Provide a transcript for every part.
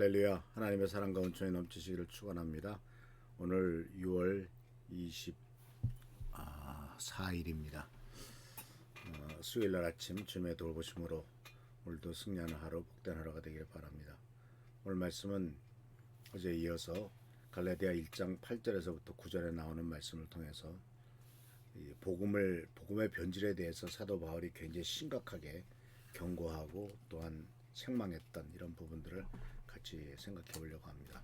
할렐루야. 하나님의 사랑과 은총이 넘치시기를 축원합니다. 오늘 6월 24일입니다. 수요일날 아침 주님의 돌보심으로 오늘도 승리하는 하루, 복된 하루가 되기를 바랍니다. 오늘 말씀은 어제 이어서 갈라디아 1장 8절에서부터 9절에 나오는 말씀을 통해서 복음의 변질에 대해서 사도 바울이 굉장히 심각하게 경고하고 또한 책망했던 이런 부분들을 같이 생각해 보려고 합니다.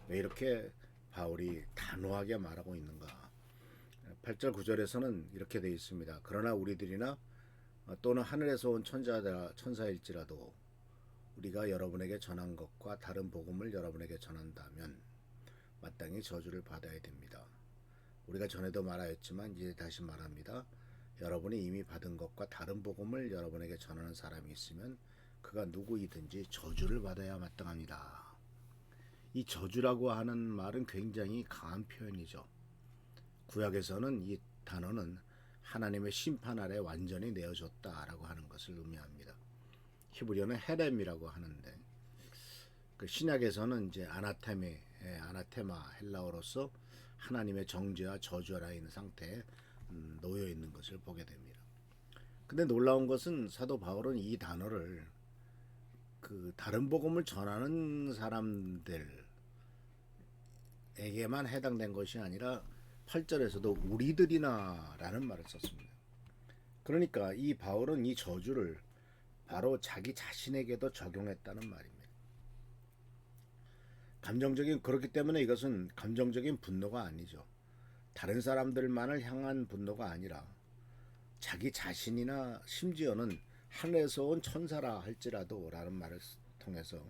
왜 이렇게 바울이 단호하게 말하고 있는가? 8절 9절에서는 이렇게 되어 있습니다. 그러나 우리들이나 또는 하늘에서 온 천사일지라도 우리가 여러분에게 전한 것과 다른 복음을 여러분에게 전한다면 마땅히 저주를 받아야 됩니다. 우리가 전에도 말하였지만 이제 다시 말합니다. 여러분이 이미 받은 것과 다른 복음을 여러분에게 전하는 사람이 있으면 그가 누구이든지 저주를 받아야 마땅합니다. 이 저주라고 하는 말은 굉장히 강한 표현이죠. 구약에서는 이 단어는 하나님의 심판 아래 완전히 내어줬다라고 하는 것을 의미합니다. 히브리어는 헤렘이라고 하는데 그 신약에서는 이제 아나테마 헬라어로서 하나님의 정죄와 저주 아래 있는 상태에 놓여 있는 것을 보게 됩니다. 근데 놀라운 것은 사도 바울은 이 단어를 그 다른 복음을 전하는 사람들에게만 해당된 것이 아니라 8절에서도 우리들이나 라는 말을 썼습니다. 그러니까 이 바울은 이 저주를 바로 자기 자신에게도 적용했다는 말입니다. 그렇기 때문에 이것은 감정적인 분노가 아니죠. 다른 사람들만을 향한 분노가 아니라 자기 자신이나 심지어는 하늘에서 온 천사라 할지라도 라는 말을 통해서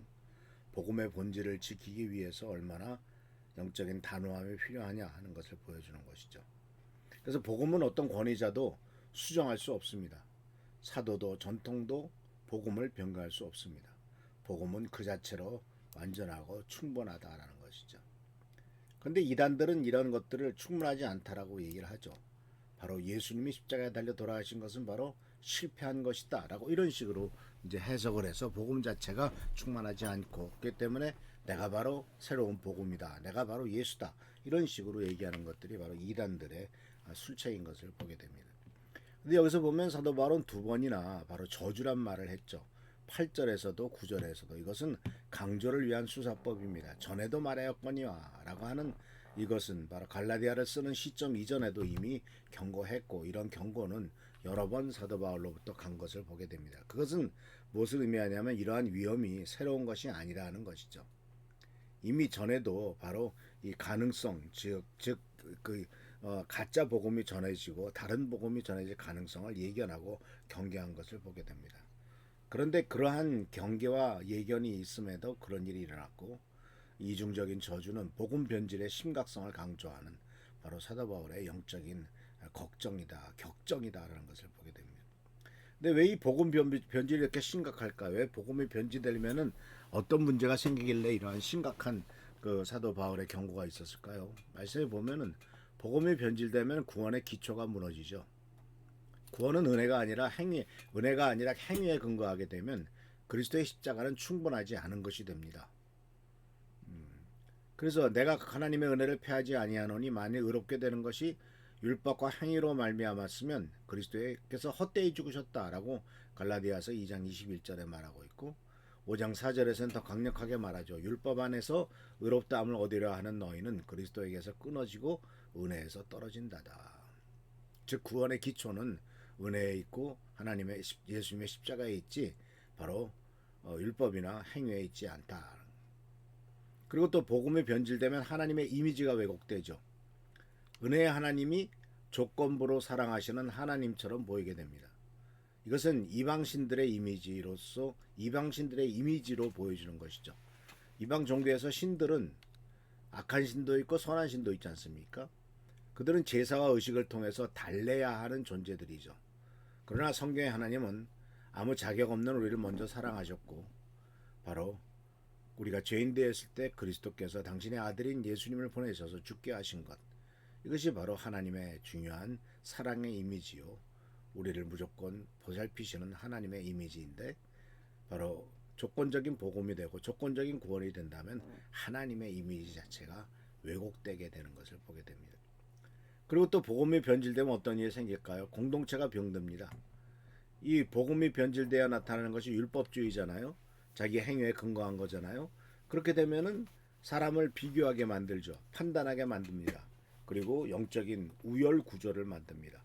복음의 본질을 지키기 위해서 얼마나 영적인 단호함이 필요하냐 하는 것을 보여주는 것이죠. 그래서 복음은 어떤 권위자도 수정할 수 없습니다. 사도도 전통도 복음을 변경할 수 없습니다. 복음은 그 자체로 완전하고 충분하다라는 것이죠. 그런데 이단들은 이런 것들을 충분하지 않다라고 얘기를 하죠. 바로 예수님이 십자가에 달려 돌아가신 것은 바로 실패한 것이다 라고 이런 식으로 이제 해석을 해서 복음 자체가 충만하지 않고 그렇기 때문에 내가 바로 새로운 복음이다, 내가 바로 예수다, 이런 식으로 얘기하는 것들이 바로 이단들의 술책인 것을 보게 됩니다. 근데 여기서 보면 사도 바울은 두 번이나 바로 저주란 말을 했죠. 8절에서도 9절에서도 이것은 강조를 위한 수사법입니다. 전에도 말하였거니와 라고 하는 이것은 바로 갈라디아를 쓰는 시점 이전에도 이미 경고했고, 이런 경고는 여러 번 사도 바울로부터 간 것을 보게 됩니다. 그것은 무엇을 의미하냐면 이러한 위험이 새로운 것이 아니라는 것이죠. 이미 전에도 바로 이 가능성, 가짜 복음이 전해지고 다른 복음이 전해질 가능성을 예견하고 경계한 것을 보게 됩니다. 그런데 그러한 경계와 예견이 있음에도 그런 일이 일어났고, 이중적인 저주는 복음 변질의 심각성을 강조하는 바로 사도 바울의 영적인 걱정이다, 격정이다라는 것을 보게 됩니다. 근데 왜 이 복음 변질이 이렇게 심각할까? 왜 복음이 변질되면은 어떤 문제가 생기길래 이러한 심각한 그 사도 바울의 경고가 있었을까요? 말씀에 보면은 복음이 변질되면 구원의 기초가 무너지죠. 구원은 은혜가 아니라 행위에 근거하게 되면 그리스도의 십자가는 충분하지 않은 것이 됩니다. 그래서 내가 하나님의 은혜를 패하지 아니하노니 만일 의롭게 되는 것이 율법과 행위로 말미암았으면 그리스도께서 헛되이 죽으셨다라고 갈라디아서 2장 21절에 말하고 있고, 5장 4절에서는 더 강력하게 말하죠. 율법 안에서 의롭다함을 얻으려 하는 너희는 그리스도에게서 끊어지고 은혜에서 떨어진다다. 즉 구원의 기초는 은혜에 있고 하나님의 예수님의 십자가에 있지 바로 율법이나 행위에 있지 않다. 그리고 또 복음이 변질되면 하나님의 이미지가 왜곡되죠. 은혜의 하나님이 조건부로 사랑하시는 하나님처럼 보이게 됩니다. 이것은 이방신들의 이미지로 보여주는 것이죠. 이방 종교에서 신들은 악한 신도 있고 선한 신도 있지 않습니까? 그들은 제사와 의식을 통해서 달래야 하는 존재들이죠. 그러나 성경의 하나님은 아무 자격 없는 우리를 먼저 사랑하셨고, 바로 우리가 죄인 되었을 때 그리스도께서 당신의 아들인 예수님을 보내셔서 죽게 하신 것, 이것이 바로 하나님의 중요한 사랑의 이미지요. 우리를 무조건 보살피시는 하나님의 이미지인데, 바로 조건적인 복음이 되고 조건적인 구원이 된다면 하나님의 이미지 자체가 왜곡되게 되는 것을 보게 됩니다. 그리고 또 복음이 변질되면 어떤 일이 생길까요? 공동체가 병듭니다. 이 복음이 변질되어 나타나는 것이 율법주의잖아요. 자기 행위에 근거한 거잖아요. 그렇게 되면은 사람을 비교하게 만들죠. 판단하게 만듭니다. 그리고 영적인 우열 구조를 만듭니다.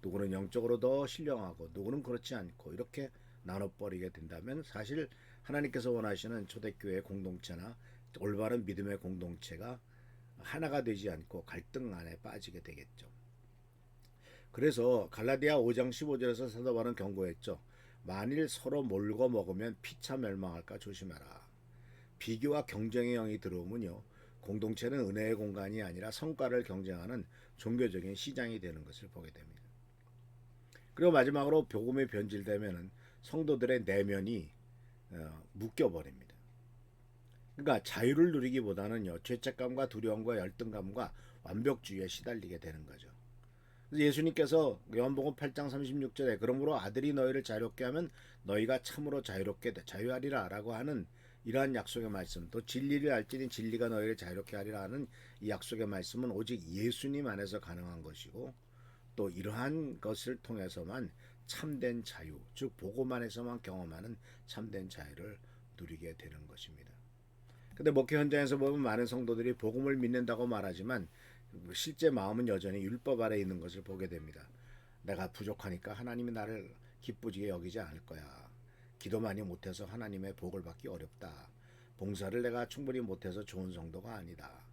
누구는 영적으로 더 신령하고 누구는 그렇지 않고 이렇게 나눠버리게 된다면 사실 하나님께서 원하시는 초대교회 공동체나 올바른 믿음의 공동체가 하나가 되지 않고 갈등 안에 빠지게 되겠죠. 그래서 갈라디아 5장 15절에서 사도 바울은 경고했죠. 만일 서로 몰고 먹으면 피차 멸망할까 조심하라. 비교와 경쟁의 영이 들어오면요. 공동체는 은혜의 공간이 아니라 성과를 경쟁하는 종교적인 시장이 되는 것을 보게 됩니다. 그리고 마지막으로 복음이 변질되면은 성도들의 내면이 묶여버립니다. 그러니까 자유를 누리기보다는요. 죄책감과 두려움과 열등감과 완벽주의에 시달리게 되는 거죠. 예수님께서 요한복음 8장 36절에 그러므로 아들이 너희를 자유롭게 하면 너희가 참으로 자유롭게 자유하리라 라고 하는 이러한 약속의 말씀, 또 진리를 알지니 진리가 너희를 자유롭게 하리라 하는 이 약속의 말씀은 오직 예수님 안에서 가능한 것이고 또 이러한 것을 통해서만 참된 자유, 즉 복음 안에서만 경험하는 참된 자유를 누리게 되는 것입니다. 근데 목회 현장에서 보면 많은 성도들이 복음을 믿는다고 말하지만 실제 마음은 여전히 율법 아래 있는 것을 보게 됩니다. 내가 부족하니까 하나님이 나를 기쁘게 여기지 않을 거야. 기도 많이 못해서 하나님의 복을 받기 어렵다. 봉사를 내가 충분히 못해서 좋은 성도가 아니다.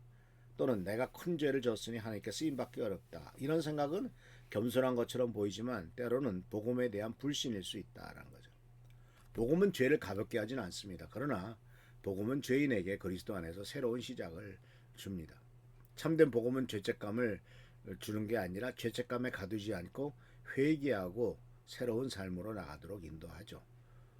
또는 내가 큰 죄를 졌으니 하나님께 쓰임받기 어렵다. 이런 생각은 겸손한 것처럼 보이지만 때로는 복음에 대한 불신일 수 있다라는 거죠. 복음은 죄를 가볍게 하진 않습니다. 그러나 복음은 죄인에게 그리스도 안에서 새로운 시작을 줍니다. 참된 복음은 죄책감을 주는 게 아니라 죄책감에 가두지 않고 회개하고 새로운 삶으로 나가도록 인도하죠.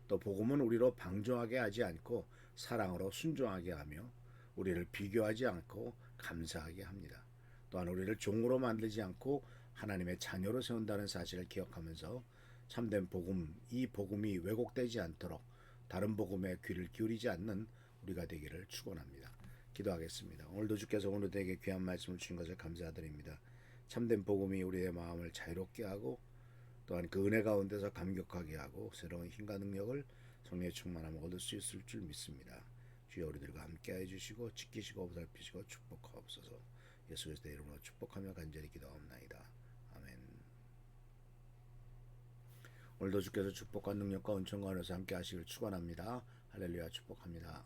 또 복음은 우리로 방종하게 하지 않고 사랑으로 순종하게 하며 우리를 비교하지 않고 감사하게 합니다. 또한 우리를 종으로 만들지 않고 하나님의 자녀로 세운다는 사실을 기억하면서 참된 복음, 이 복음이 왜곡되지 않도록 다른 복음에 귀를 기울이지 않는 우리가 되기를 축원합니다. 기도하겠습니다. 오늘도 주께서 오늘에게 귀한 말씀을 주신 것을 감사드립니다. 참된 복음이 우리의 마음을 자유롭게 하고 또한 그 은혜 가운데서 감격하게 하고 새로운 힘과 능력을 성령의 충만함을 얻을 수 있을 줄 믿습니다. 주여 우리들과 함께해 주시고 지키시고 보살피시고 축복하옵소서. 예수 그리스도의 이름으로 축복하며 간절히 기도하옵나이다. 아멘. 오늘도 주께서 축복과 능력과 은총과 은혜로 함께 하시길 축원합니다. 할렐루야 축복합니다.